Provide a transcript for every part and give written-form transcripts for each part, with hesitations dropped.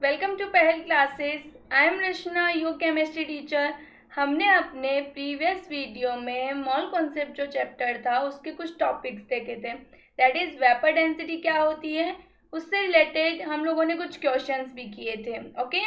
Welcome to Pahal classes. I am Rachna, your chemistry teacher. हमने अपने previous video में mole concept जो चैप्टर था उसके कुछ टॉपिक्स देखे थे, दैट इज वेपर डेंसिटी क्या होती है, उससे रिलेटेड हम लोगों ने कुछ क्वेश्चंस भी किए थे। ओके,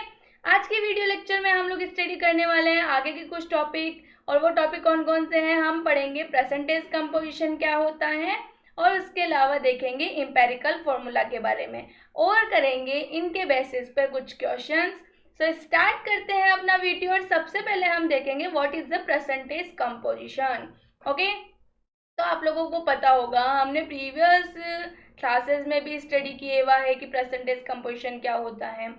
आज के वीडियो लेक्चर में हम लोग स्टडी करने वाले हैं आगे के कुछ टॉपिक। और वो टॉपिक कौन कौन से हैं, हम पढ़ेंगे परसेंटेज कंपोजिशन क्या होता है, और उसके अलावा देखेंगे एम्पेरिकल फॉर्मूला के बारे में, और करेंगे इनके बेसिस पर कुछ क्वेश्चंस। सो स्टार्ट करते हैं अपना वीडियो। और सबसे पहले हम देखेंगे what is the percentage composition. Okay, तो आप लोगों को पता होगा, हमने प्रीवियस क्लासेस में भी स्टडी किया हुआ है कि परसेंटेज कंपोजिशन क्या होता है।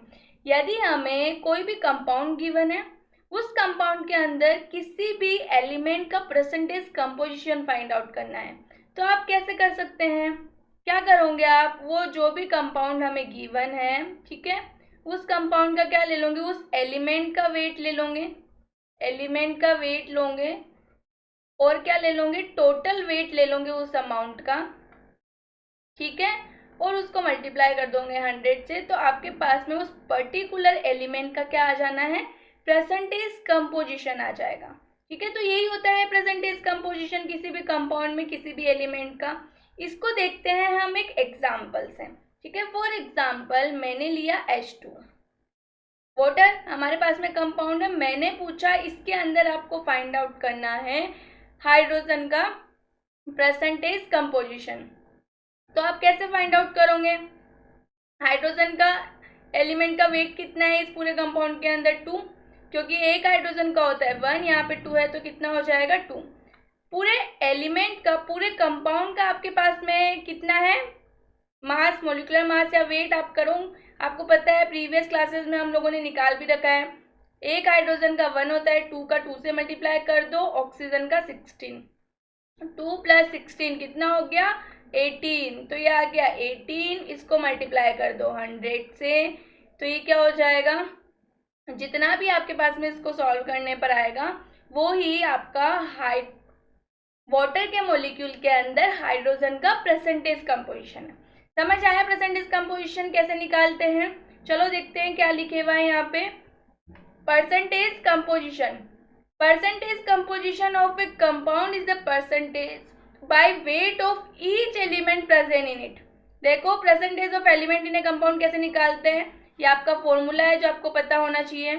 यदि हमें कोई भी कंपाउंड गिवन है, उस कंपाउंड के अंदर किसी भी एलिमेंट का परसेंटेज कंपोजिशन फाइंड आउट करना है, तो आप कैसे कर सकते हैं, क्या करोगे आप, वो जो भी कंपाउंड हमें गिवन है, ठीक है, उस कंपाउंड का क्या ले लोगे, उस एलिमेंट का वेट ले लोगे, एलिमेंट का वेट लोगे, और क्या ले लोगे, टोटल वेट ले लोगे उस अमाउंट का, ठीक है, और उसको मल्टीप्लाई कर दोगे 100 से, तो आपके पास में उस पर्टिकुलर एलिमेंट का क्या आ जाना है, परसेंटेज कंपोजिशन आ जाएगा। ठीक है, तो यही होता है परसेंटेज कंपोजिशन किसी भी कंपाउंड में किसी भी एलिमेंट का। इसको देखते हैं हम एक एग्जाम्पल से। ठीक है, फॉर एग्जाम्पल मैंने लिया H2 वाटर, हमारे पास में कंपाउंड है। मैंने पूछा इसके अंदर आपको फाइंड आउट करना है हाइड्रोजन का परसेंटेज कंपोजिशन, तो आप कैसे फाइंड आउट करोगे, हाइड्रोजन का एलिमेंट का वेट कितना है इस पूरे कंपाउंड के अंदर, 2, क्योंकि एक हाइड्रोजन का होता है 1, यहाँ पे 2 है, तो कितना हो जाएगा 2। पूरे एलिमेंट का, पूरे कंपाउंड का आपके पास में कितना है मास, मोलिकुलर मास या वेट आप करो, आपको पता है प्रीवियस क्लासेस में हम लोगों ने निकाल भी रखा है। एक हाइड्रोजन का 1 होता है, 2 का 2 से मल्टीप्लाई कर दो, ऑक्सीजन का 16, 2 + 16 कितना हो गया 18, तो ये आ गया 18, इसको मल्टीप्लाई कर दो 100 से, तो ये क्या हो जाएगा, जितना भी आपके पास में इसको सॉल्व करने पर आएगा वो ही आपका वाटर के मॉलिक्यूल के अंदर हाइड्रोजन का परसेंटेज कंपोजिशन है। समझ आया परसेंटेज कंपोजिशन कैसे निकालते हैं, चलो देखते हैं क्या लिखे हुआ है यहाँ पे। Percentage composition, percentage composition of a compound is the percentage by weight of each element present in it। देखो percentage of element in a compound कैसे निकालते हैं, ये आपका फॉर्मूला है जो आपको पता होना चाहिए।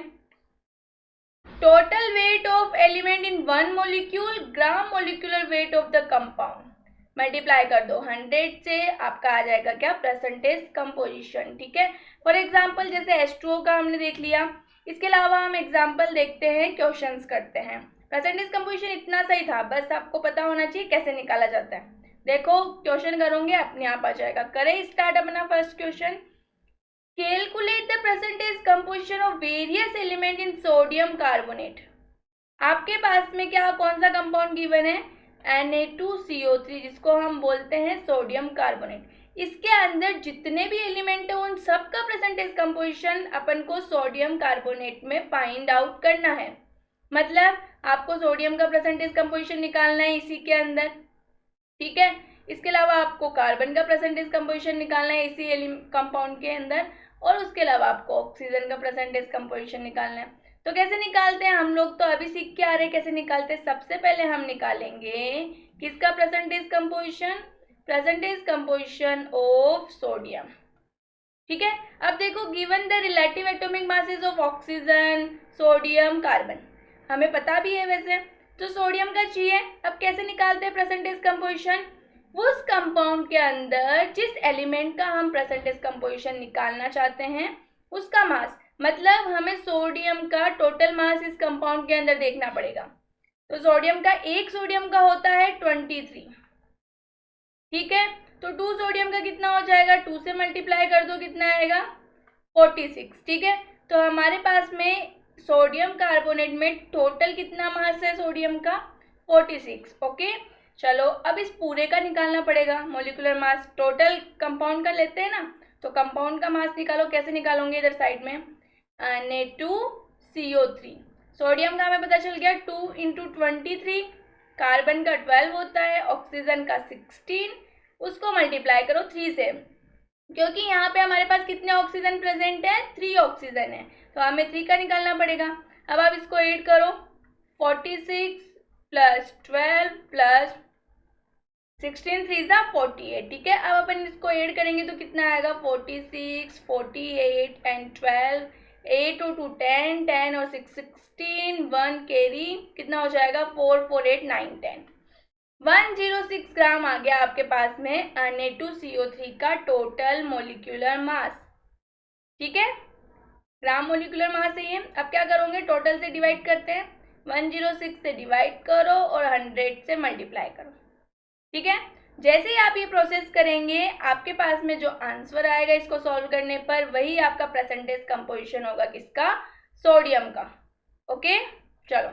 Total weight of element in one molecule, gram molecular weight of the compound, multiply कर दो 100 से, आपका आ जाएगा क्या, परसेंटेज कंपोजिशन। ठीक है, फॉर एग्जाम्पल जैसे H2O का हमने देख लिया, इसके अलावा हम एग्जाम्पल देखते हैं, क्वेश्चंस करते हैं। परसेंटेज कंपोजिशन इतना सही था, बस आपको पता होना चाहिए कैसे निकाला जाता है। देखो क्वेश्चन करोगे अपने आप आ जाएगा। करें स्टार्ट अपना first question. Calculate the percentage composition of various element in sodium carbonate. आपके पास में क्या, कौन सा कंपाउंड गिवन है, Na2CO3, जिसको हम बोलते हैं सोडियम कार्बोनेट। इसके अंदर जितने भी एलिमेंट है उन सब का परसेंटेज कंपोजिशन अपन को सोडियम कार्बोनेट में फाइंड आउट करना है। मतलब आपको सोडियम का परसेंटेज कंपोजिशन निकालना है इसी के अंदर, ठीक है। इसके अलावा आपको कार्बन का परसेंटेज कंपोजिशन निकालना है इसी कंपाउंड के अंदर, और उसके अलावा आपको ऑक्सीजन का परसेंटेज कंपोजिशन निकालना है। तो कैसे निकालते हैं हम लोग, तो अभी सीख के आ रहे हैं कैसे निकालते हैं। सबसे पहले हम निकालेंगे किसका percentage composition, percentage composition of sodium. ठीक है, अब देखो given the relative atomic masses of oxygen, sodium, carbon, हमें पता भी है वैसे, तो सोडियम का चाहिए। अब कैसे निकालते हैं परसेंटेज कंपोजिशन, उस कंपाउंड के अंदर जिस एलिमेंट का हम परसेंटेज कंपोजिशन निकालना चाहते हैं उसका मास, मतलब हमें सोडियम का टोटल मास इस कंपाउंड के अंदर देखना पड़ेगा। तो सोडियम का, एक सोडियम का होता है 23, ठीक है, तो 2 सोडियम का कितना हो जाएगा, 2 से मल्टीप्लाई कर दो, कितना आएगा 46। ठीक है, तो हमारे पास में सोडियम कार्बोनेट में टोटल कितना मास है सोडियम का, 46। ओके, चलो अब इस पूरे का निकालना पड़ेगा मोलिकुलर मास, टोटल कंपाउंड का लेते हैं ना, तो कंपाउंड का मास निकालो, कैसे निकालोगे, इधर साइड में Na2CO3, सोडियम का हमें पता चल गया 2 × 23, कार्बन का 12 होता है, ऑक्सीजन का 16, उसको मल्टीप्लाई करो 3 से, क्योंकि यहाँ पे हमारे पास कितने ऑक्सीजन प्रेजेंट है, 3 ऑक्सीजन है, तो हमें 3 का निकालना पड़ेगा। अब आप इसको ऐड करो, 46 प्लस 12 प्लस 16 3 ज़ा 48, ठीक है। अब अपन इसको ऐड करेंगे तो कितना आएगा, 46 48 एंड 12, 8 और 2 10, 10 और 6 16, 1 कैरी, कितना हो जाएगा 4 4 8 9 10, 106 ग्राम आ गया आपके पास में Na2CO3 का टोटल मोलिकुलर मास, ठीक है। ग्राम मोलिकुलर मास है ये। अब क्या करोगे, टोटल से डिवाइड करते हैं, 106 से डिवाइड करो और 100 से मल्टीप्लाई करो, ठीक है। जैसे ही आप ये प्रोसेस करेंगे आपके पास में जो आंसर आएगा इसको सॉल्व करने पर, वही आपका परसेंटेज कंपोजिशन होगा किसका, सोडियम का। ओके चलो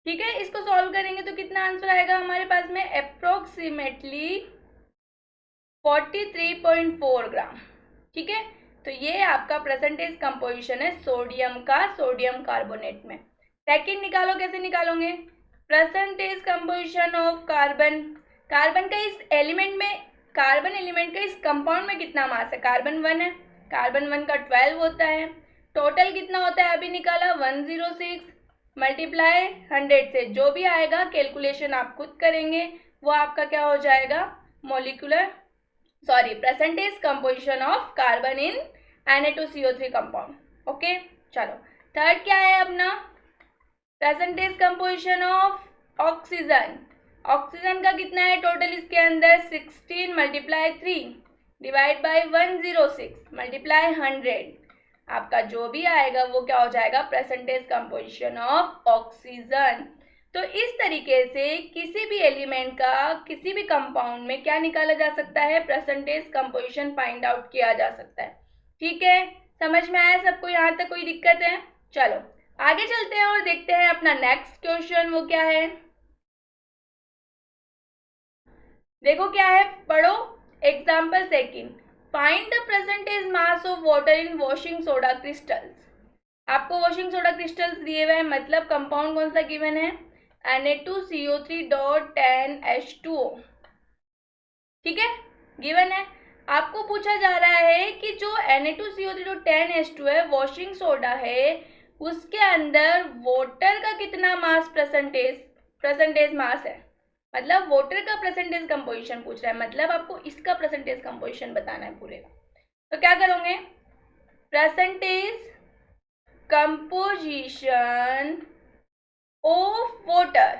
ठीक है, इसको सॉल्व करेंगे तो कितना आंसर आएगा हमारे पास में, अप्रोक्सीमेटली 43.4 ग्राम, ठीक है। तो ये आपका परसेंटेज कंपोजिशन है सोडियम का, सोडियम कार्बोनेट में। सेकंड निकालो, कैसे निकालोगे, percentage composition of carbon, carbon का इस एलिमेंट में, कार्बन एलिमेंट का इस कंपाउंड में कितना मास है, कार्बन 1 है, कार्बन 1 का 12 होता है, टोटल कितना होता है अभी निकाला 106 मल्टीप्लाई 100 से, जो भी आएगा कैलकुलेशन आप खुद करेंगे, वो आपका क्या हो जाएगा, molecular percentage composition of carbon in Na2CO3 compound. Okay चलो थर्ड क्या है अपना, percentage composition of oxygen, oxygen का कितना है टोटल इसके अंदर, 16 मल्टीप्लाई 3 डिवाइड बाई 106 मल्टीप्लाई 100, आपका जो भी आएगा वो क्या हो जाएगा, परसेंटेज कंपोजिशन ऑफ ऑक्सीजन। तो इस तरीके से किसी भी एलिमेंट का किसी भी कंपाउंड में क्या निकाला जा सकता है, परसेंटेज कंपोजिशन फाइंड आउट किया जा सकता है, ठीक है। समझ में आया सबको, यहाँ तक कोई दिक्कत है, चलो आगे चलते हैं और देखते हैं अपना नेक्स्ट क्वेश्चन वो क्या है। देखो क्या है, पढ़ो, example second, find the percentage mass of water in washing soda crystals. आपको वॉशिंग सोडा क्रिस्टल्स दिए हुए हैं, मतलब कंपाउंड कौन सा गिवन है, Na2CO3.10H2O, ठीक है, गिवन है। आपको पूछा जा रहा है कि जो Na2CO3.10H2 है, वॉशिंग सोडा है, उसके अंदर वाटर का कितना मास परसेंटेज मास है, मतलब वाटर का परसेंटेज कंपोजिशन पूछ रहा है, मतलब आपको इसका परसेंटेज कंपोजिशन बताना है पूरे का। तो क्या करोगे, परसेंटेज कंपोजिशन ऑफ वाटर,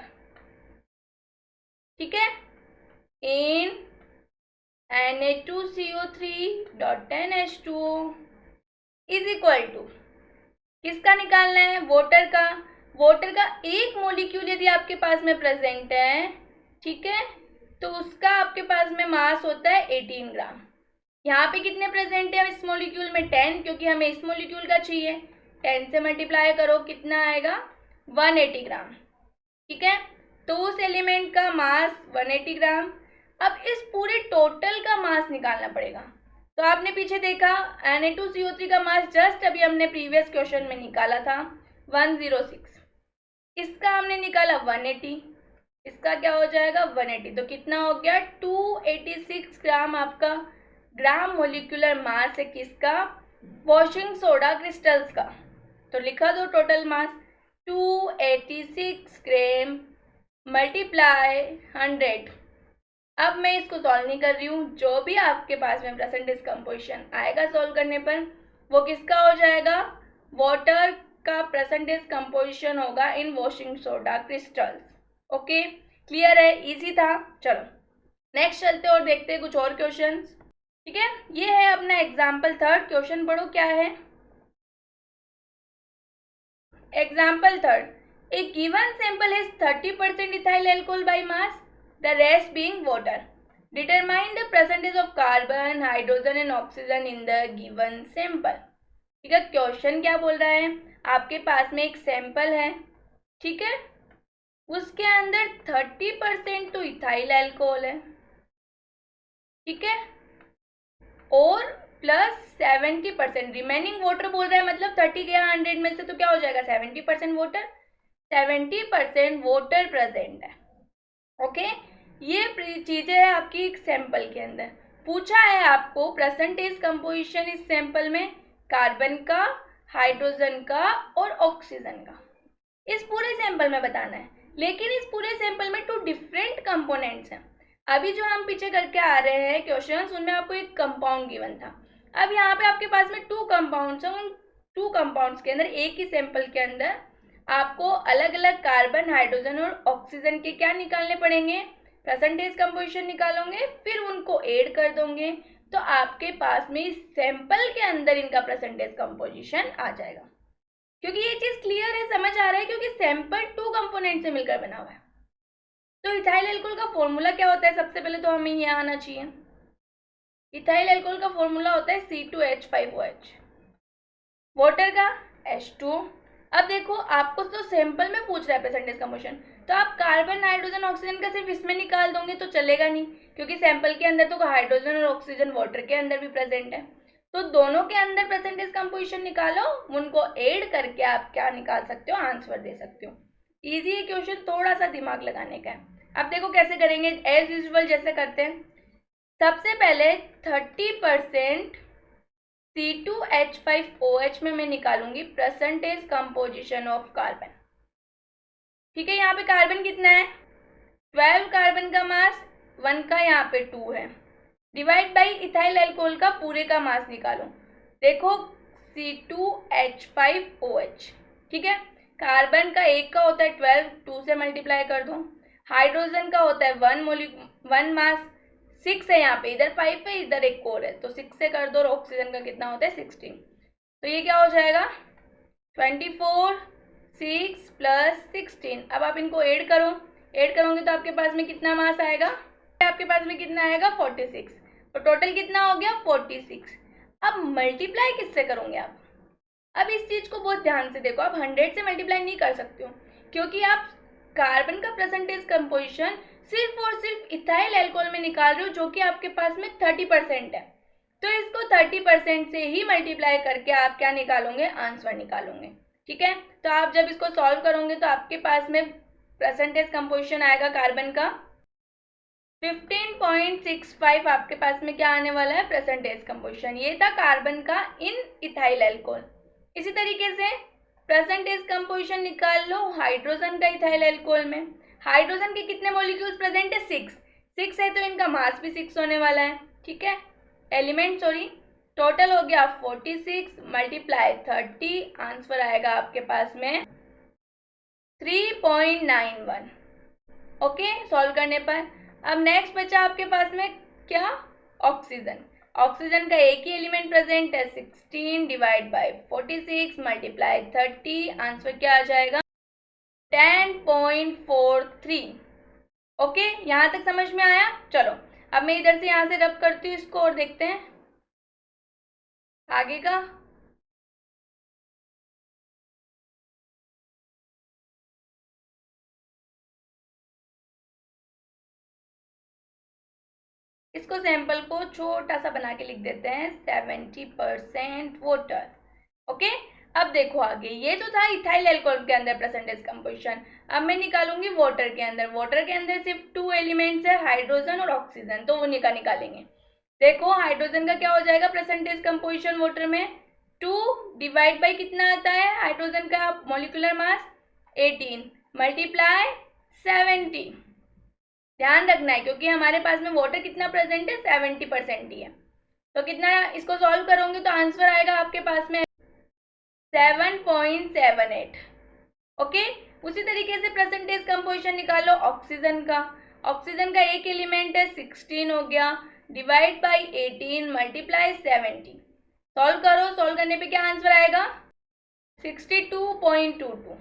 ठीक है, इन Na2CO3.10H2O इज इक्वल टू, किसका निकालना है, वाटर का। वाटर का एक मोलिक्यूल यदि आपके पास में प्रेजेंट है, ठीक है, तो उसका आपके पास में मास होता है 18 ग्राम। यहाँ पे कितने प्रेजेंट है इस मोलिक्यूल में, 10, क्योंकि हमें इस मोलिक्यूल का चाहिए, 10 से मल्टीप्लाई करो, कितना आएगा 180 ग्राम, ठीक है। तो उस एलिमेंट का मास 180 ग्राम। अब इस पूरे टोटल का मास निकालना पड़ेगा। तो आपने पीछे देखा Na2CO3 का मास जस्ट अभी हमने प्रीवियस क्वेश्चन में निकाला था 106, इसका हमने निकाला 180, इसका क्या हो जाएगा 180, तो कितना हो गया 286 ग्राम आपका ग्राम मोलिकुलर मास है किसका, वॉशिंग सोडा क्रिस्टल्स का। तो लिखा दो टोटल मास 286 ग्राम मल्टीप्लाई 100। अब मैं इसको सॉल्व नहीं कर रही हूँ, जो भी आपके पास में परसेंटेज कंपोजिशन आएगा सॉल्व करने पर वो किसका हो जाएगा, वाटर का परसेंटेज कंपोजिशन होगा in washing soda crystals. Okay clear है, इजी था। चलो नेक्स्ट चलते और देखते हैं कुछ और क्वेश्चंस, ठीक है। ये है अपना एग्जाम्पल थर्ड, क्वेश्चन पढ़ो क्या है। Example third, A given sample has 30% ethyl alcohol by mass, the rest being water. Determine the percentage of carbon, hydrogen and oxygen in the given sample. ठीक है, क्वेश्चन क्या बोल रहा है, आपके पास में एक सैंपल है, ठीक है, उसके अंदर 30% तो इथाइल अल्कोहल है, ठीक है, और प्लस 70% रिमेनिंग वाटर बोल रहा है, मतलब 30 गया 100 में से तो क्या हो जाएगा 70% वाटर, 70% वाटर प्रेजेंट है। ओके ये चीजें है आपकी एक सैंपल के अंदर। पूछा है आपको परसेंटेज कंपोजिशन इस सैंपल में कार्बन का, हाइड्रोजन का और ऑक्सीजन का, इस पूरे सैंपल में बताना है। लेकिन इस पूरे सैंपल में 2 डिफरेंट कंपोनेंट्स हैं। अभी जो हम पीछे करके आ रहे हैं क्वेश्चंस, उनमें आपको एक कंपाउंड गिवन था। अब यहाँ पे आपके पास में 2 कंपाउंड्स हैं। उन 2 कंपाउंड्स के अंदर एक ही सैंपल के अंदर आपको अलग अलग कार्बन, हाइड्रोजन और ऑक्सीजन के क्या निकालने पड़ेंगे, परसेंटेज कंपोजिशन निकालोगे, फिर उनको ऐड कर दोगे तो आपके पास में इस सैंपल के अंदर इनका परसेंटेज कंपोजिशन आ जाएगा। क्योंकि ये चीज क्लियर है, समझ आ रहा है, क्योंकि सैंपल 2 कंपोनेंट से मिलकर बना हुआ है। तो इथाइल एल्कोहल का फॉर्मूला क्या होता है, सबसे पहले तो हमें ये आना चाहिए। इथाइल एल्कोहल का फॉर्मूला होता है C2H5OH, वाटर का H2। अब देखो आपको तो सैंपल में पूछ रहा है परसेंटेज कंपोजिशन, तो आप कार्बन, हाइड्रोजन, ऑक्सीजन का सिर्फ इसमें निकाल दोगे तो चलेगा नहीं, क्योंकि सैंपल के अंदर तो हाइड्रोजन और ऑक्सीजन वाटर के अंदर भी प्रेजेंट है। तो दोनों के अंदर परसेंटेज कंपोजिशन निकालो, उनको ऐड करके आप क्या निकाल सकते हो, आंसर दे सकते हो। इजी है क्वेश्चन, थोड़ा सा दिमाग लगाने का है। अब देखो कैसे करेंगे, एज यूजुअल जैसे करते हैं। सबसे पहले 30% C2H5OH में मैं निकालूंगी परसेंटेज कंपोजिशन ऑफ कार्बन। ठीक है, यहाँ पे कार्बन कितना है, 12 कार्बन का मास, 1 का यहाँ पे 2 है, डिवाइड बाई इथाइल एल्कोहल का पूरे का मास निकालो। देखो C2H5OH, ठीक है, कार्बन का एक का होता है 12, 2 से मल्टीप्लाई कर दो। हाइड्रोजन का होता है 1 मास, 6 है यहाँ पे, इधर 5 है, इधर एक और है, तो 6 से कर दो। और ऑक्सीजन का कितना होता है 16। तो ये क्या हो जाएगा 24, 6 प्लस 16। अब आप इनको ऐड करो, ऐड करोगे तो आपके पास में कितना मास आएगा, आपके पास में कितना आएगा 46। तो टोटल कितना हो गया 46। अब मल्टीप्लाई किससे करोगे आप, अब इस चीज को बहुत ध्यान से देखो, आप 100 से मल्टीप्लाई नहीं कर सकते हो, क्योंकि आप कार्बन का परसेंटेज कंपोजिशन सिर्फ और सिर्फ इथाइल एल्कोहल में निकाल रहे हो, जो कि आपके पास में 30% है। तो इसको 30% से ही मल्टीप्लाई करके आप क्या निकालोगे, आंसर निकालोगे। ठीक है, तो आप जब इसको सॉल्व करोगे तो आपके पास में परसेंटेज कंपोजिशन आएगा कार्बन का 15.65। आपके पास में क्या आने वाला है, परसेंटेज कंपोजिशन। ये था कार्बन का इन इथाइल एल्कोहल। इसी तरीके से परसेंटेज कंपोजिशन निकाल लो हाइड्रोजन का इथाइल एल्कोहल में। हाइड्रोजन के कितने मॉलिक्यूल्स प्रेजेंट है, 6 है, तो इनका मास भी 6 होने वाला है। ठीक है, एलिमेंट सॉरी, टोटल हो गया 46 मल्टीप्लाई 30, आंसर आएगा आपके पास में 3.91। ओके, सॉल्व करने पर अब नेक्स्ट बचा आपके पास में क्या, ऑक्सीजन। ऑक्सीजन का एक ही एलिमेंट प्रेजेंट है 16 डिवाइड बाय 46 मल्टीप्लाई 30, आंसर क्या आ जाएगा 10.43। ओके, यहाँ तक समझ में आया। चलो अब मैं इधर से यहाँ से रब करती हूँ इसको और देखते हैं आगे का। इसको सैंपल को छोटा सा बना के लिख देते हैं 70% वाटर। ओके, अब देखो आगे, ये तो था इथाइल एल्कोहल के अंदर परसेंटेज कंपोजिशन। अब मैं निकालूंगी वाटर के अंदर। वाटर के अंदर सिर्फ 2 एलिमेंट्स है, हाइड्रोजन और ऑक्सीजन, तो उन्हीं का निकालेंगे। देखो हाइड्रोजन का क्या हो जाएगा परसेंटेज कंपोजिशन वाटर में, 2 डिवाइड बाई कितना आता है हाइड्रोजन का मॉलिक्यूलर मास 18 मल्टीप्लाई 70। ध्यान रखना है क्योंकि हमारे पास में वाटर कितना प्रेजेंट है 70% ही है। तो कितना, इसको सॉल्व करोगे तो आंसर आएगा आपके पास में 7.78। ओके, उसी तरीके से परसेंटेज कंपोजिशन निकालो ऑक्सीजन का। ऑक्सीजन का एक एलिमेंट है 16 हो गया, डिवाइड बाई 18 मल्टीप्लाई 70। सॉल्व करो, सॉल्व करने पे क्या आंसर आएगा 62.22।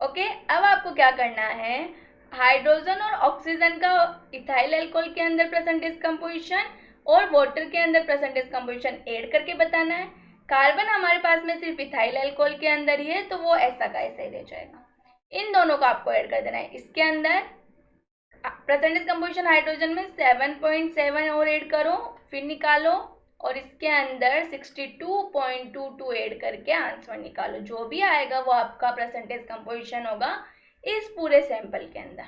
ओके, अब आपको क्या करना है, हाइड्रोजन और ऑक्सीजन का इथाइल एल्कोहल के अंदर परसेंटेज कंपोजिशन और वाटर के अंदर परसेंटेज कंपोजिशन ऐड करके बताना है। कार्बन हमारे पास में सिर्फ इथाइल एल्कोहल के अंदर ही है, तो वो ऐसा का ऐसा ही रह जाएगा। इन दोनों को आपको ऐड कर देना है। इसके अंदर परसेंटेज कंपोजिशन हाइड्रोजन में 7.7 और ऐड करो, फिर निकालो, और इसके अंदर 62.22 ऐड करके आंसर निकालो। जो भी आएगा वो आपका परसेंटेज कंपोजिशन होगा इस पूरे सैंपल के अंदर।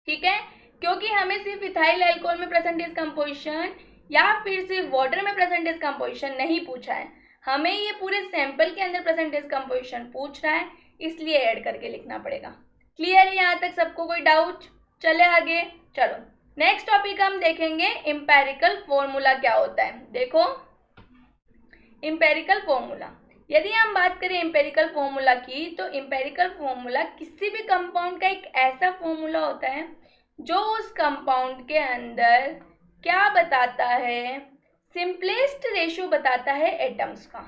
ठीक है, क्योंकि हमें सिर्फ इथाइल एल्कोहल में परसेंटेज कंपोजिशन या फिर सिर्फ वाटर में परसेंटेज कंपोजिशन नहीं पूछा है, हमें ये पूरे सैंपल के अंदर परसेंटेज कंपोजिशन पूछ रहा है, इसलिए ऐड करके लिखना पड़ेगा। क्लियर है यहाँ तक सबको? कोई डाउट? चले आगे। चलो नेक्स्ट टॉपिक हम देखेंगे एम्पेरिकल फॉर्मूला क्या होता है। देखो एम्पेरिकल फॉर्मूला, यदि हम बात करें एम्पेरिकल फॉर्मूला की, तो एम्पेरिकल फॉर्मूला किसी भी कंपाउंड का एक ऐसा फॉर्मूला होता है जो उस कंपाउंड के अंदर क्या बताता है, सिंपलेस्ट रेशियो बताता है एटम्स का।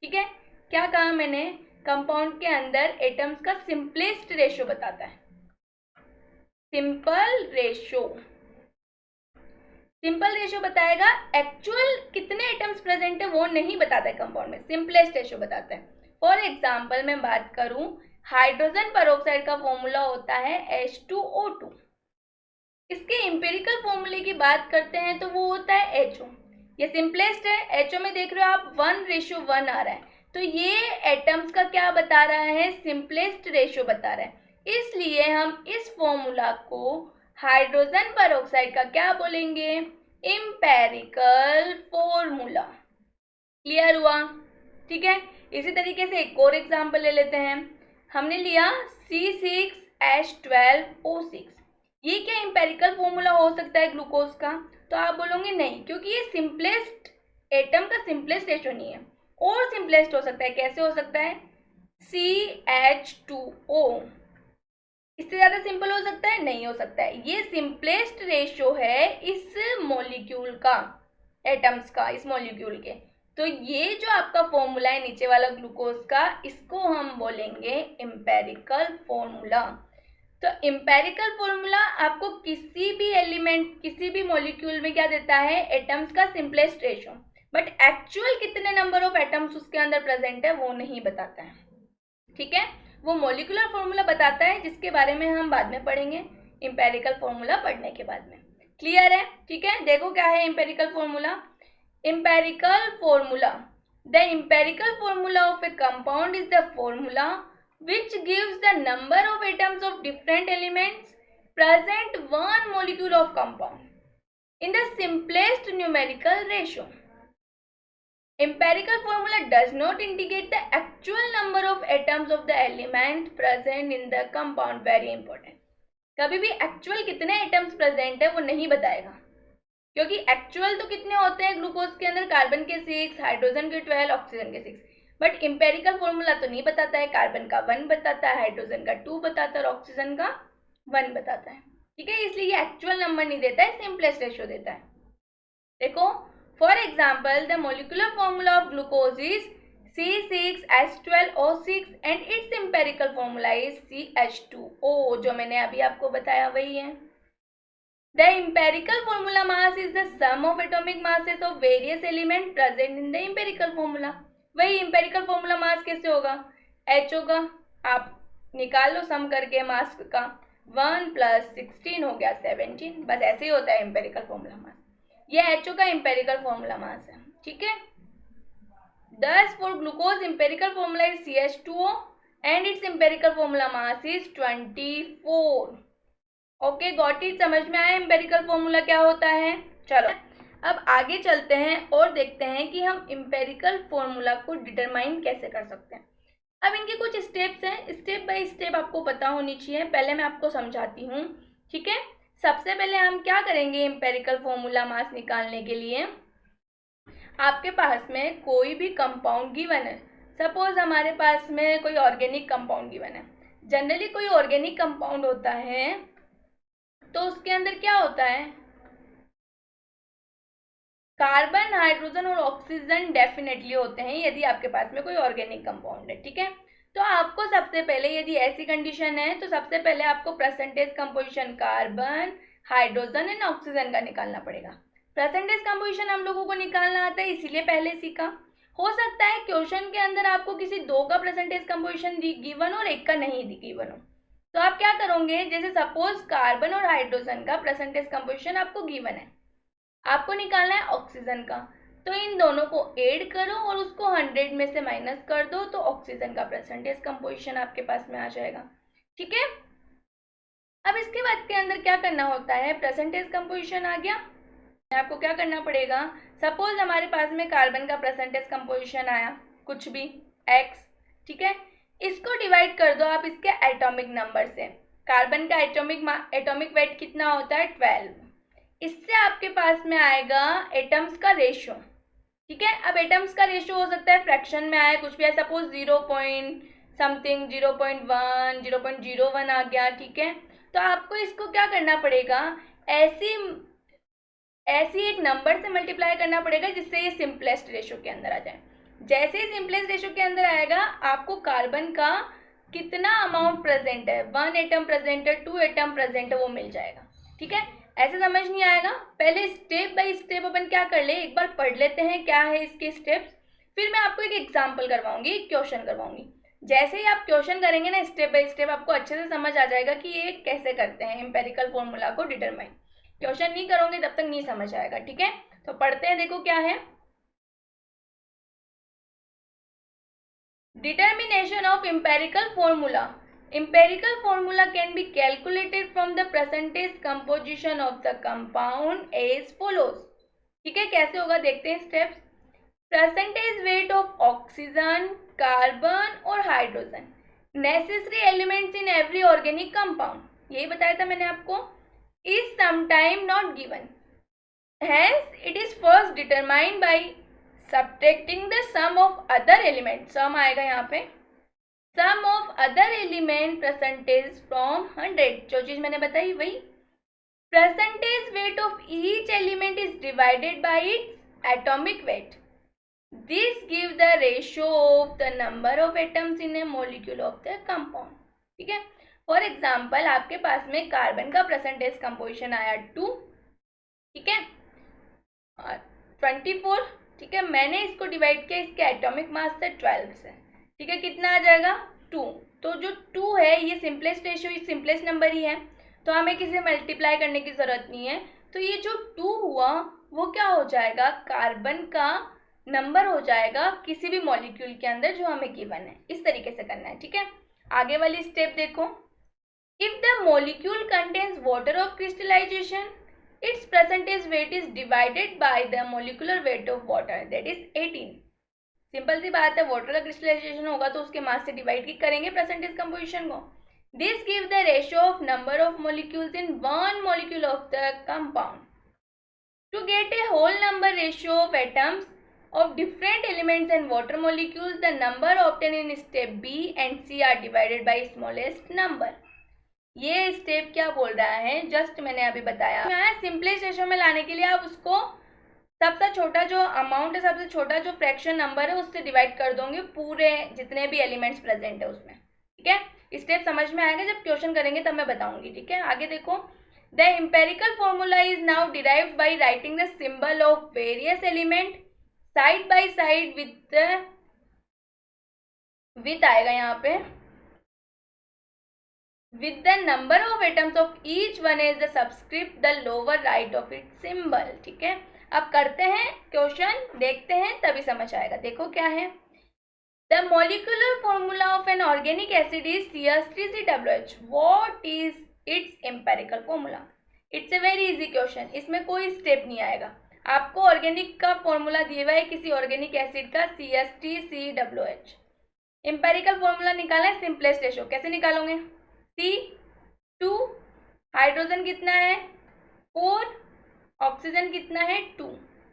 ठीक है, क्या कहा मैंने? कंपाउंड के अंदर एटम्स का सिंपलेस्ट रेशियो बताता है। सिंपल रेशियो बताएगा, एक्चुअल कितने एटम्स प्रेजेंट है वो नहीं बताता है कंपाउंड में, सिंपलेस्ट रेशियो बताता है। फॉर एग्जांपल मैं बात करूं, हाइड्रोजन पेरोक्साइड का फॉर्मूला होता है H2O2। इसके एम्पिरिकल फॉर्मूले की बात करते हैं तो वो होता है HO। ये सिंपलेस्ट है, HO में देख रहे हो आप 1:1 आ रहा है, तो ये एटम्स का क्या बता रहा है, सिंपलेस्ट रेशियो बता रहा है। इसलिए हम इस फॉर्मूला को हाइड्रोजन पेरोक्साइड का क्या बोलेंगे, एम्पेरिकल फॉर्मूला। क्लियर हुआ? ठीक है, इसी तरीके से एक और एग्जांपल ले लेते हैं। हमने लिया C6H12O6। ये क्या एम्पेरिकल फॉर्मूला हो सकता है ग्लूकोज का? तो आप बोलोगे नहीं, क्योंकि ये सिंपलेस्ट एटम का सिंपलेस्ट रेशियो नहीं है, और सिंपलेस्ट हो सकता है। कैसे हो सकता है? CH2O। इससे ज़्यादा सिंपल हो सकता है? नहीं हो सकता है। ये सिंपलेस्ट रेशियो है इस मॉलिक्यूल का, एटम्स का, इस मॉलिक्यूल के। तो ये जो आपका फॉर्मूला है नीचे वाला ग्लूकोज का, इसको हम बोलेंगे एम्पेरिकल फॉर्मूला। तो एम्पेरिकल फॉर्मूला आपको किसी भी एलिमेंट, किसी भी मॉलिक्यूल में क्या देता है, एटम्स का सिंपलेस्ट रेशियो, बट एक्चुअल कितने नंबर ऑफ एटम्स उसके अंदर प्रेजेंट है वो नहीं बताता है। ठीक है, वो मॉलिक्यूलर फॉर्मूला बताता है, जिसके बारे में हम बाद में पढ़ेंगे एम्पेरिकल फॉर्मूला पढ़ने के बाद में। क्लियर है? ठीक है, देखो क्या है empirical formula. Empirical formula, the empirical formula of A compound is the formula which gives the number of atoms of different elements present one molecule of compound in the simplest numerical ratio. Empirical formula does not indicate the actual number of atoms of the element present in the compound. Very important. कभी भी actual कितने atoms present है वो नहीं बताएगा, क्योंकि actual तो कितने होते हैं ग्लूकोज के अंदर, कार्बन के 6, हाइड्रोजन के 12, ऑक्सीजन के 6, बट एम्पेरिकल फॉर्मूला तो नहीं बताता है। कार्बन का 1 बताता है, हाइड्रोजन का 2 बताता है और ऑक्सीजन का 1 बताता है। ठीक है, इसलिए ये एक्चुअल नंबर नहीं देता है, सिंपलेस्ट रेशियो देता है। देखो for example, the molecular formula of glucose is C6H12O6 and it's empirical formula is CH2O, जो मैंने अभी आपको बताया वही है। The empirical formula mass is the sum of atomic masses of various elements present in the empirical formula. वही empirical formula mass कैसे होगा? H होगा, आप निकाल लो सम करके मास का, 1 + 16 हो गया 17, बस ऐसे ही होता है empirical formula mass। ये HO का empirical formula mass है। ठीक है, thus for glucose empirical formula is CH2O and its empirical formula mass is 24। Okay, got it? समझ में आया एम्पेरिकल फॉर्मूला क्या होता है? चलो अब आगे चलते हैं और देखते हैं कि हम एम्पेरिकल फॉर्मूला को डिटरमाइन कैसे कर सकते हैं। अब इनके कुछ स्टेप्स हैं, स्टेप बाय स्टेप आपको पता होनी चाहिए। पहले मैं आपको समझाती हूँ। ठीक है, सबसे पहले हम क्या करेंगे एम्पेरिकल फॉर्मूला मास निकालने के लिए। आपके पास में कोई भी कंपाउंड गिवन है, सपोज हमारे पास में कोई ऑर्गेनिक कंपाउंड गिवन है। जनरली कोई ऑर्गेनिक कंपाउंड होता है तो उसके अंदर क्या होता है, कार्बन, हाइड्रोजन और ऑक्सीजन डेफिनेटली होते हैं यदि आपके पास में कोई ऑर्गेनिक कंपाउंड है। ठीक है, तो आपको सबसे पहले, यदि ऐसी कंडीशन है तो सबसे पहले आपको percentage composition carbon, hydrogen and oxygen का निकालना पड़ेगा। परसेंटेज कंपोजिशन हम लोगों को निकालना आता है, इसीलिए पहले सीखा। हो सकता है क्वेश्चन के अंदर आपको किसी 2 का परसेंटेज कंपोजिशन गिवन और 1 का नहीं गिवन हो, तो आप क्या करोगे, जैसे सपोज कार्बन और हाइड्रोजन का परसेंटेज कंपोजिशन आपको गिवन है, आपको निकालना है ऑक्सीजन का, तो इन दोनों को ऐड करो और उसको 100 में से माइनस कर दो, तो ऑक्सीजन का परसेंटेज कंपोजिशन आपके पास में आ जाएगा। ठीक है, अब इसके बाद के अंदर क्या करना होता है, परसेंटेज कंपोजिशन आ गया, आपको क्या करना पड़ेगा, सपोज हमारे पास में कार्बन का परसेंटेज कंपोजिशन आया कुछ भी x, ठीक है, इसको डिवाइड कर दो आप इसके एटॉमिक नंबर से। कार्बन का एटॉमिक वेट कितना होता है 12, इससे आपके पास में आएगा एटम्स का रेशियो, ठीक है। अब एटम्स का रेशियो हो सकता है फ्रैक्शन में आए, कुछ भी है, सपोज 0 पॉइंट समथिंग 0.1 0.01 आ गया, ठीक है। तो आपको इसको क्या करना पड़ेगा, ऐसी एक नंबर से मल्टीप्लाई करना पड़ेगा जिससे ये सिंपलेस्ट रेशियो के अंदर आ जाए। जैसे ही सिंपलेस्ट रेशियो के अंदर आएगा आपको कार्बन का कितना अमाउंट प्रेजेंट है, 1 एटम प्रेजेंट है, 2 एटम प्रेजेंट है, वो मिल जाएगा, ठीक है। ऐसे समझ नहीं आएगा, पहले स्टेप बाय स्टेप अपन क्या कर ले, एक बार पढ़ लेते हैं क्या है इसके स्टेप्स, फिर मैं आपको एक एग्जाम्पल करवाऊंगी, एक क्वेश्चन करवाऊंगी। जैसे ही आप क्वेश्चन करेंगे ना स्टेप बाय स्टेप, आपको अच्छे से समझ आ जाएगा कि ये कैसे करते हैं एम्पेरिकल फॉर्मूला को डिटरमाइन। क्वेश्चन नहीं करोगे तब तक नहीं समझ आएगा, ठीक है। तो पढ़ते हैं, देखो क्या है, determination of empirical formula. Empirical formula can be calculated from the percentage composition of the compound as follows. ठीक है, कैसे होगा देखते हैं steps. Percentage weight of oxygen, carbon और hydrogen, necessary elements in every organic compound, यही बताया था मैंने आपको, is sometime not given, hence it is first determined by subtracting the sum of other element, sum आएगा यहाँ पे, sum of other element percentage from 100, जो चीज मैंने बताई वही। percentage weight of each element is divided by its atomic weight, this gives the ratio of the number of atoms in a molecule of the compound, ठीक है। For example आपके पास में carbon का परसेंटेज कंपोजिशन आया 2, ठीक है, 24, ठीक है, मैंने इसको डिवाइड किया इसके एटॉमिक मास से 12 से, ठीक है, कितना आ जाएगा 2। तो जो 2 है ये सिंपलेस्ट रेशियो, ये सिंपलेस्ट नंबर ही है, तो हमें किसी मल्टीप्लाई करने की जरूरत नहीं है। तो ये जो 2 हुआ वो क्या हो जाएगा, कार्बन का नंबर हो जाएगा किसी भी मॉलिक्यूल के अंदर जो हमें गिवन है। इस तरीके से करना है, ठीक है। आगे वाली स्टेप देखो, if the molecule contains water of crystallisation, its percentage weight is divided by the molecular weight of water, that is 18। Simple सी बात है, वाटर का क्रिस्टलाइजेशन होगा तो उसके मास से डिवाइड करेंगे परसेंटेज कंपोजिशन को। This give the ratio of number of molecules in one molecule of the compound. To get a whole number ratio of atoms of different elements and water molecules, the number obtained in step B and C are divided by smallest number। ये step क्या बोल रहा है, just मैंने अभी बताया, simplest ratio में लाने के लिए आप उसको सबसे छोटा जो अमाउंट है, सबसे छोटा जो फ्रैक्शन नंबर है उससे डिवाइड कर दोगे पूरे जितने भी एलिमेंट्स प्रेजेंट है उसमें, ठीक है। स्टेप समझ में आएगा, जब क्वेश्चन करेंगे तब मैं बताऊंगी, ठीक है। आगे देखो, the empirical formula is now derived by writing the symbol of various element side by side with आएगा यहाँ पे, with the number of atoms of each one as the subscript the lower right of its symbol, ठीक है। अब करते हैं question, देखते हैं तभी समझ आएगा। देखो क्या है, the molecular formula of an organic acid is CH3COOH, what is its empirical formula? It's a very easy question, इसमें कोई स्टेप नहीं आएगा, आपको ऑर्गेनिक का फॉर्मूला दिया हुआ है किसी ऑर्गेनिक एसिड का CH3COOH, एम्पेरिकल फॉर्मूला निकालना है सिंपलेस्ट रेशियो, कैसे निकालोगे, C2, हाइड्रोजन कितना है 4, ऑक्सीजन कितना है 2,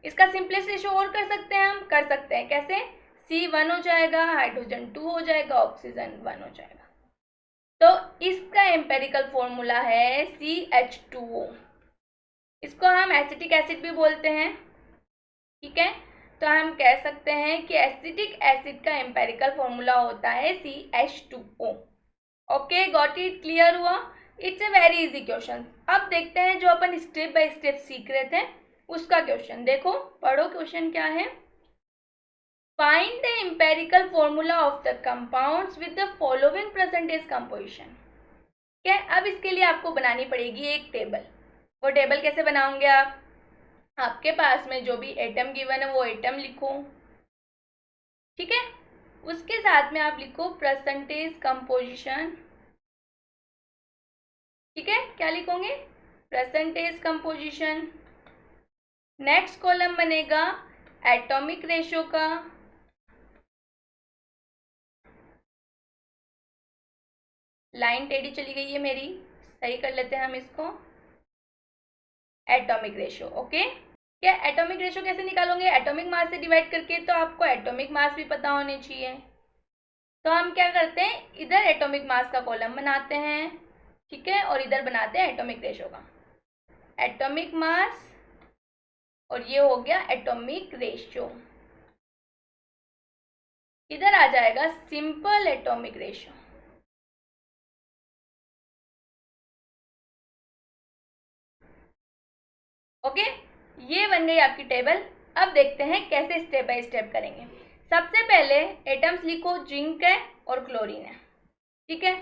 इसका सिंपलेस्ट रेशियो और कर सकते हैं, हम कर सकते हैं, कैसे, C1 हो जाएगा, हाइड्रोजन 2 हो जाएगा, ऑक्सीजन 1 हो जाएगा। तो इसका एम्पेरिकल फॉर्मूला है CH2O, इसको हम एसिटिक एसिड भी बोलते हैं, ठीक है। तो हम कह सकते हैं कि एसिटिक एसिड का एम्पेरिकल फॉर्मूला होता है CH2O। Okay, got it, clear हुआ। It's a very easy question. अब देखते हैं जो अपन स्टेप बाय स्टेप सीख रहे थे उसका क्वेश्चन, देखो पढ़ो क्वेश्चन क्या है, find the empirical formula of the compounds with the following percentage composition. क्या, अब इसके लिए आपको बनानी पड़ेगी एक टेबल। वो टेबल कैसे बनाओगे आप, आपके पास में जो भी एटम गिवन है वो एटम लिखो, ठीक है, उसके साथ में आप लिखो परसेंटेज कंपोजिशन, ठीक है, क्या लिखोगे, परसेंटेज कंपोजिशन, नेक्स्ट कॉलम बनेगा एटॉमिक रेशो का, लाइन टेढ़ी चली गई है मेरी, सही कर लेते हैं हम इसको, एटॉमिक रेशो। ओके, क्या एटॉमिक रेशो कैसे निकालोगे? एटॉमिक मास से डिवाइड करके। तो आपको एटॉमिक मास भी पता होने चाहिए। तो हम क्या करते हैं, इधर एटॉमिक मास का कॉलम बनाते हैं, ठीक है, और इधर बनाते हैं एटॉमिक रेशो का, एटॉमिक मास, और ये हो गया एटॉमिक रेशो। इधर आ जाएगा सिंपल एटॉमिक रेशो। ओके, ये बन गई आपकी टेबल। अब देखते हैं कैसे स्टेप बाय स्टेप करेंगे। सबसे पहले एटम्स लिखो, जिंक है और क्लोरीन है, ठीक है।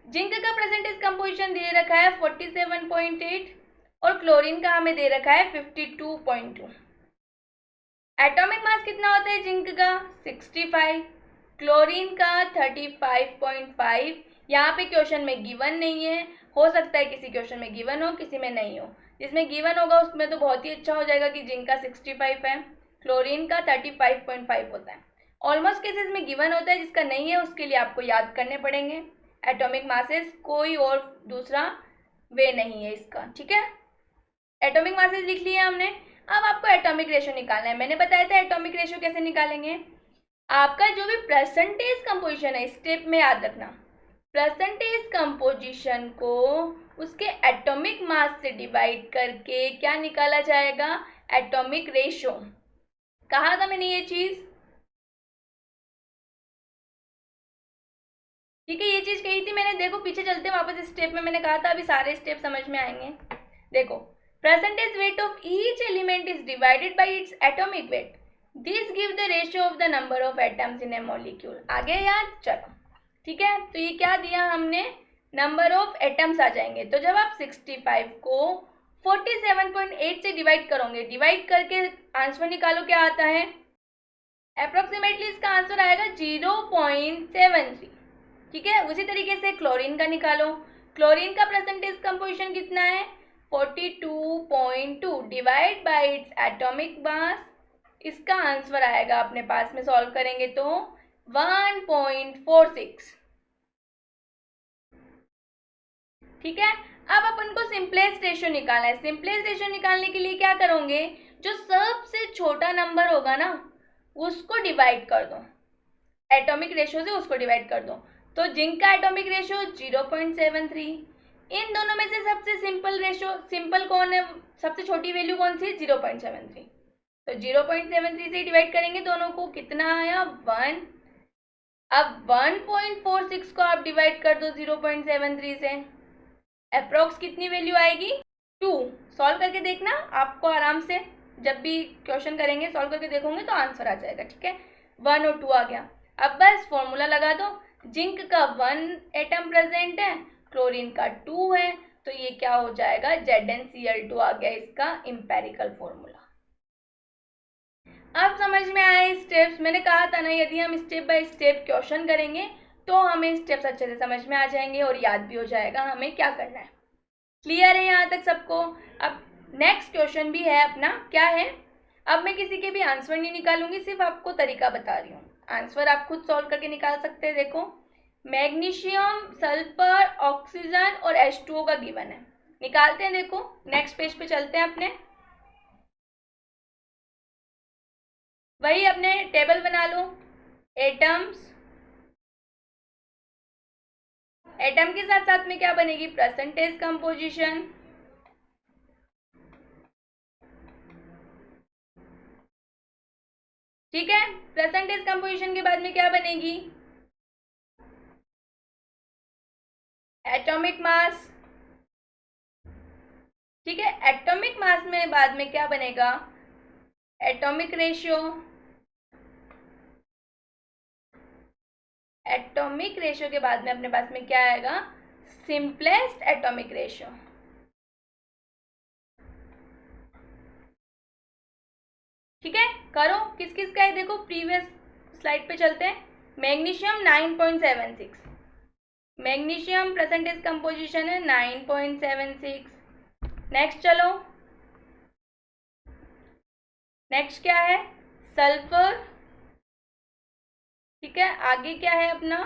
जिंक का परसेंटेज कंपोजिशन दे रखा है 47.8 और क्लोरीन का हमें दे रखा है 52.2। एटॉमिक मास कितना होता है जिंक का? 65, क्लोरीन का 35.5। यहाँ पे क्वेश्चन में गिवन नहीं है, हो सकता है किसी क्वेश्चन में गिवन हो, किसी में नहीं हो। जिसमें गिवन होगा उसमें तो बहुत ही अच्छा हो जाएगा कि जिंक का 65 है, क्लोरीन का 35.5 होता है। ऑलमोस्ट केसेस में गिवन होता है, जिसका नहीं है उसके लिए आपको याद करने पड़ेंगे एटॉमिक मासेस, कोई और दूसरा वे नहीं है इसका, ठीक है। एटॉमिक मासेस लिख लिए हमने। अब आपको एटॉमिक रेशो निकालना है। मैंने बताया था एटॉमिक रेशो कैसे निकालेंगे। आपका जो भी परसेंटेज कंपोजिशन है, स्टेप में याद रखना, परसेंटेज कंपोजिशन को उसके एटॉमिक मास से डिवाइड करके क्या निकाला जाएगा? Atomic ratio. कहा था मैंने ये चीज, ठीक है, ये चीज कही थी मैंने। देखो पीछे चलते वापस स्टेप में, मैंने कहा था अभी सारे स्टेप समझ में आएंगे। देखो, percentage weight of each element is divided by its atomic weight, this give the ratio of the number of atoms in A molecule. आगे याद, चलो ठीक है। तो ये क्या दिया हमने, नंबर ऑफ एटम्स आ जाएंगे। तो जब आप 65 को 47.8 से डिवाइड करोगे, डिवाइड करके आंसर निकालो, क्या आता है? अप्रोक्सीमेटली इसका आंसर आएगा 0.73, ठीक है। उसी तरीके से क्लोरीन का निकालो। क्लोरीन का परसेंटेज कंपोजिशन कितना है? 42.2 divide by its atomic mass. इसका आंसर आएगा, अपने पास में सॉल्व करेंगे तो 1.46, ठीक है। अब अपन को सिंपलेस्ट रेशियो निकालना है। सिंपलेस्ट रेशियो निकालने के लिए क्या करोगे, जो सबसे छोटा नंबर होगा ना उसको डिवाइड कर दो, एटॉमिक रेशियो से उसको डिवाइड कर दो। तो जिंक का एटॉमिक रेशियो 0.73। इन दोनों में से सबसे सिंपल रेशियो, सिंपल कौन है, सबसे छोटी वैल्यू कौन सी है? 0.73। तो 0.73 से डिवाइड करेंगे दोनों को, कितना आया? 1। अब 1.46 को आप डिवाइड कर दो 0.73 से, अप्रोक्स कितनी वैल्यू आएगी? 2। सॉल्व करके देखना, आपको आराम से जब भी क्वेश्चन करेंगे सॉल्व करके देखोगे तो आंसर आ जाएगा, ठीक है। 1 और 2 आ गया। अब बस फॉर्मूला लगा दो, जिंक का 1 एटम प्रेजेंट है, क्लोरीन का 2 है, तो ये क्या हो जाएगा? ZnCl2 आ गया इसका एम्पेरिकल फॉर्मूला। अब समझ में आए स्टेप्स? मैंने कहा था ना, यदि हम स्टेप बाय स्टेप क्वेश्चन करेंगे तो हमें स्टेप्स अच्छे से समझ में आ जाएंगे और याद भी हो जाएगा हमें क्या करना है। क्लियर है यहाँ तक सबको? अब नेक्स्ट क्वेश्चन भी है अपना, क्या है? अब मैं किसी के भी आंसर नहीं निकालूंगी, सिर्फ आपको तरीका बता रही हूँ। आंसर आप खुद सॉल्व करके निकाल सकते हैं। देखो, मैग्नीशियम, सल्फर, ऑक्सीजन और H2O का गिवन है, निकालते हैं। देखो नेक्स्ट पेज पे चलते हैं अपने, वही अपने टेबल बना लो, एटम्स, एटम के साथ साथ में क्या बनेगी? परसेंटेज कंपोजिशन, ठीक है। परसेंटेज कंपोजिशन के बाद में क्या बनेगी? एटॉमिक मास, ठीक है। एटॉमिक मास में बाद में क्या बनेगा? एटॉमिक रेशियो, एटॉमिक रेशियो के बाद में अपने पास में क्या आएगा? सिंपलेस्ट एटॉमिक रेशियो, ठीक है। करो, किस किस का है देखो, प्रीवियस स्लाइड पे चलते हैं। मैग्नीशियम 9.76, मैग्नीशियम परसेंटेज कंपोजिशन है 9.76। नेक्स्ट चलो, नेक्स्ट क्या है, सल्फर, ठीक है। आगे क्या है अपना,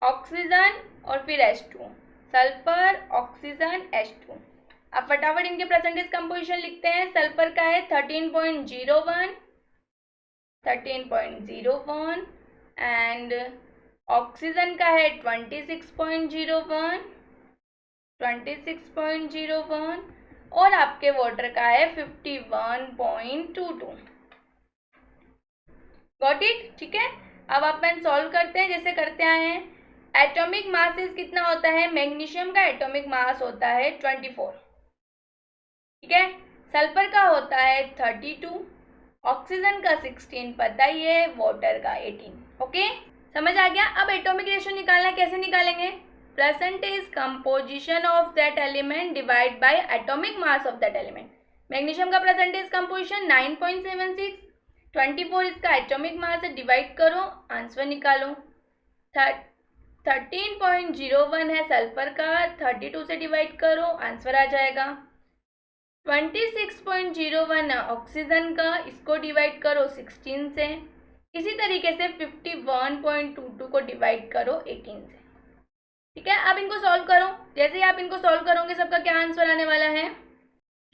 ऑक्सीजन और फिर H2, सल्फर ऑक्सीजन H2। अब फटाफट इनके परसेंटेज कंपोजिशन लिखते हैं। सल्फर का है 13.01 एंड ऑक्सीजन का है 26.01 और आपके वाटर का है 51.22। गॉट इट, ठीक है। अब अपन सॉल्व करते हैं जैसे करते आए हैं। एटॉमिक मासेस कितना होता है, मैग्नीशियम का एटॉमिक मास होता है 24, ठीक है। सल्फर का होता है 32, ऑक्सीजन का 16 पता ही है, वाटर का 18। ओके, समझ आ गया। अब एटॉमिक रेशियो निकालना, कैसे निकालेंगे, percentage composition of that element divide by atomic mass of that element. Magnesium का परसेंटेज कंपोजिशन 9.76, 24 इसका एटॉमिक मास है, डिवाइड करो, आंसर निकालो। 13.01 है सल्फर का, 32 से डिवाइड करो, आंसर आ जाएगा। 26.01 ऑक्सीजन का, इसको डिवाइड करो 16 से। इसी तरीके से 51.22 को डिवाइड करो 18 से, ठीक है। अब इनको सॉल्व करो, जैसे ही आप इनको सॉल्व करोगे सबका क्या आंसर आने वाला है,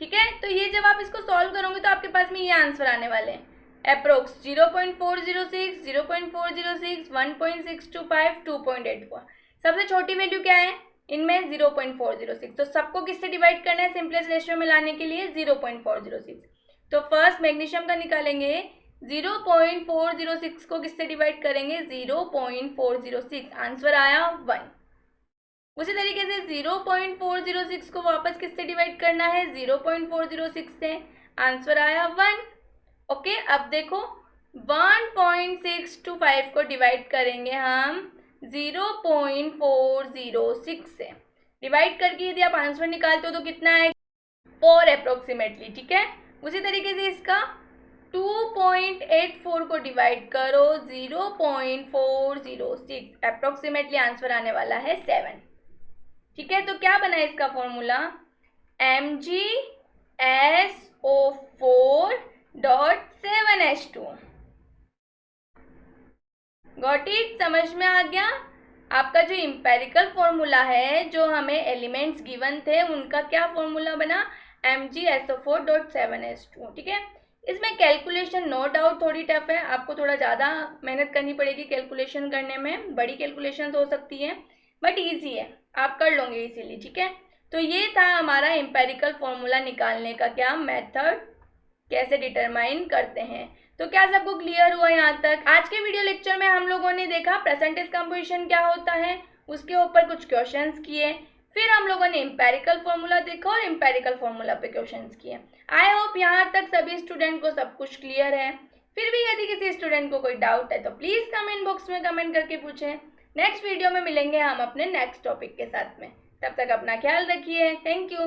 ठीक है। तो ये जब आप इसको सॉल्व करोगे तो आपके पास में ये आंसर आने वाले हैं, अप्रोक्स 0.406, 0.406, 1.625, 2.84। सबसे छोटी वैल्यू क्या है इनमें, 0.406। तो सबको किससे डिवाइड करना है, सिंपलेस्ट रेशियो में लाने के लिए 0.406। तो फर्स्ट मैग्नीशियम का निकालेंगे, 0.406 को किससे डिवाइड करेंगे, 0.406, आंसर आया 1। उसी तरीके से 0.406 को वापस किससे डिवाइड करना है, 0.406 से, आंसर आया 1। ओके, अब देखो 1.625 को डिवाइड करेंगे हम 0.406 से, डिवाइड करके यदि आप आंसर निकालते हो तो कितना है, 4 अप्रोक्सीमेटली, ठीक है। उसी तरीके से इसका 2.84 को डिवाइड करो 0.406, अप्रोक्सीमेटली आंसर आने वाला है 7, ठीक है। तो क्या बना है इसका फॉर्मूला, MgSO4.7H2। गॉट इट, समझ में आ गया। आपका जो इम्पेरिकल फॉर्मूला है, जो हमें एलिमेंट्स गिवन थे उनका क्या फॉर्मूला बना, MgSO4.7H2, ठीक है। इसमें कैलकुलेशन नो डाउट थोड़ी टफ है, आपको थोड़ा ज़्यादा मेहनत करनी पड़ेगी कैलकुलेशन करने में, बड़ी कैलकुलेशन हो सकती है बट ईजी है, आप कर लोगे इसीलिए, ठीक है। तो ये था हमारा एम्पेरिकल फॉर्मूला निकालने का क्या मेथड, कैसे डिटरमाइन करते हैं। तो क्या सबको क्लियर हुआ यहाँ तक। आज के वीडियो लेक्चर में हम लोगों ने देखा परसेंटेज कंपोजिशन क्या होता है, उसके ऊपर कुछ क्वेश्चंस किए, फिर हम लोगों ने एम्पेरिकल फॉर्मूला देखा और एम्पेरिकल फॉर्मूला पे क्वेश्चंस किए। आई होप यहाँ तक सभी स्टूडेंट को सब कुछ क्लियर है। फिर भी यदि किसी स्टूडेंट को कोई डाउट है तो प्लीज़ कमेंट बॉक्स में कमेंट करके पूछें। नेक्स्ट वीडियो में मिलेंगे हम अपने नेक्स्ट टॉपिक के साथ में, तब तक अपना ख्याल रखिए। Thank you.